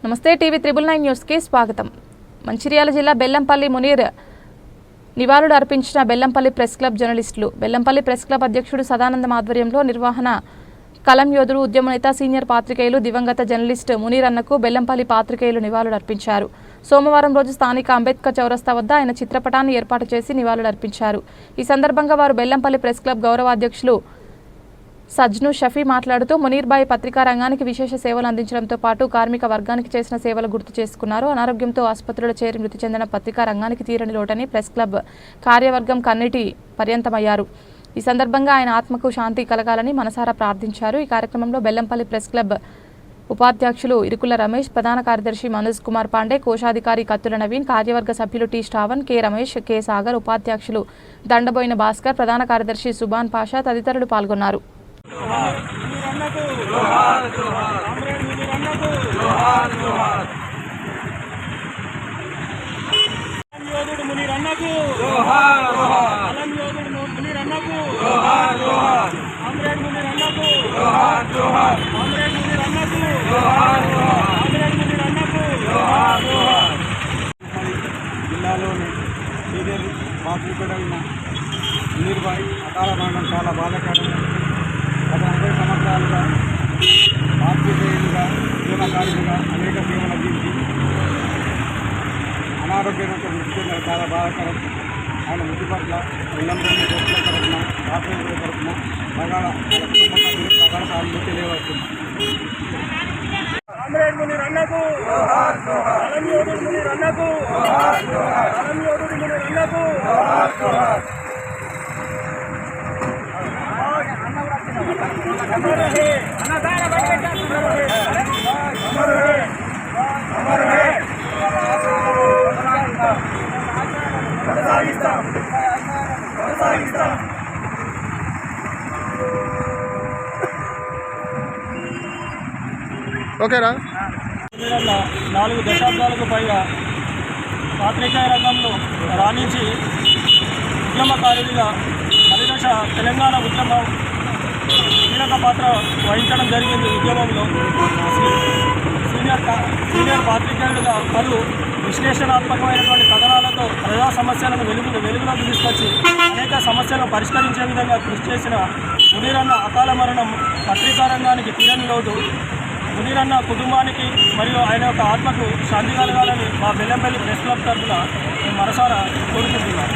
నమస్తే TV 999 news కి స్వాగతం। మంచిర్యాల జిల్లా బెల్లంపల్లి మునీర్ నివాళులు అర్పించిన బెల్లంపల్లి ప్రెస్ క్లబ్ జర్నలిస్టులు। బెల్లంపల్లి ప్రెస్ క్లబ్ అధ్యక్షుడు సదానందం ఆధ్వర్యంలో నిర్వహణ కలం యోధుడు ఉద్యమ నేత సీనియర్ పాత్రికేయులు దివంగత జర్నలిస్ట్ మునీర్ అన్నకు బెల్లంపల్లి పాత్రికేయులు నివాళులు అర్పించారు। సోమవారం రోజు స్థానిక అంబేద్కర్ చౌరస్తా వద్ద ఆయన చిత్రపటాన్ని ఏర్పాటు చేసి నివాళులు అర్పించారు। ఈ సందర్భంగా వారు బెల్లంపల్లి ప్రెస్ క్లబ్ గౌరవ అధ్యక్షులు సజ్ను షఫీ మాట్లాడుతూ మునీర్ భాయ్ పత్రికా రంగానికి విశేష సేవలు అందించడంతో పాటు కార్మిక వర్గానికి చేసిన సేవలు గుర్తు చేసుకున్నారు। అనారోగ్యంతో ఆసుపత్రిలో చేరి మృతి చెందిన పత్రికా రంగానికి తీరని లోటని ప్రెస్ క్లబ్ కార్యవర్గం కన్నిటి పర్యంతమయ్యారు। ఈ సందర్భంగా ఆయన ఆత్మకు శాంతి కలగాలని మనసారా ప్రార్థించారు। ఈ కార్యక్రమంలో బెల్లంపల్లి ప్రెస్ క్లబ్ ఉపాధ్యక్షులు ఇరుకుల రమేష్, ప్రధాన కార్యదర్శి మనోజ్ కుమార్ పాండే, కోశాధికారి కత్తుల నవీన్, కార్యవర్గ సభ్యులు T Shravan, K Ramesh, K Sagar, ఉపాధ్యక్షులు దండబోయిన భాస్కర్, ప్రధాన కార్యదర్శి సుబాన్ పాషా తదితరులు పాల్గొన్నారు। జిల్లాలోని సీనియర్ పాత్రికేయుడైన మునీర్ భాయ్ అకాల మరణం చాలా బాధాకరం। గత 30 సంవత్సరాలుగా పాత్రికేయులుగా ఉద్యమకారులుగా అనేక సేవలు అందించి అనారోగ్యంతో మృతి చెందడం చాలా బాధాకరం। ఆయన మృతి పట్ల బెల్లంపల్లి దోస్తుల తరఫున పాత్రికేయుల తరఫున ప్రగాఢ సానుభూతి తెలియవస్తుంది। మునీర్ అన్నకు కలం యోధుడు మునీర్ అన్నకు కలం యోధుడు మునీర్ అన్నకు ఓకేరా 4 దశాబ్దాలకు పైగా పాత్రికేయ రంగంలో రాణించి ఉద్యమకారుడిగా మలిదశ తెలంగాణ ఉద్యమం కీలక పాత్ర వహించడం జరిగింది। ఉద్యమంలో సీనియర్ పాత్రికేయుడిగా పలు విశ్లేషణాత్మకమైనటువంటి కథనాలతో ప్రజా సమస్యలను వెలుగులోకి తీసుకొచ్చి అనేక సమస్యలను పరిష్కరించే విధంగా కృషి చేసిన మునీర్ అన్న అకాల మరణం పత్రికా రంగానికి తీరని లోటు। మునీర్ అన్న కుటుంబానికి మరియు ఆయన యొక్క ఆత్మకు శాంతి కలగాలని మా బెల్లంపల్లి ప్రెస్ క్లబ్ తరఫున మనసారా కోరుకుంటున్నాం।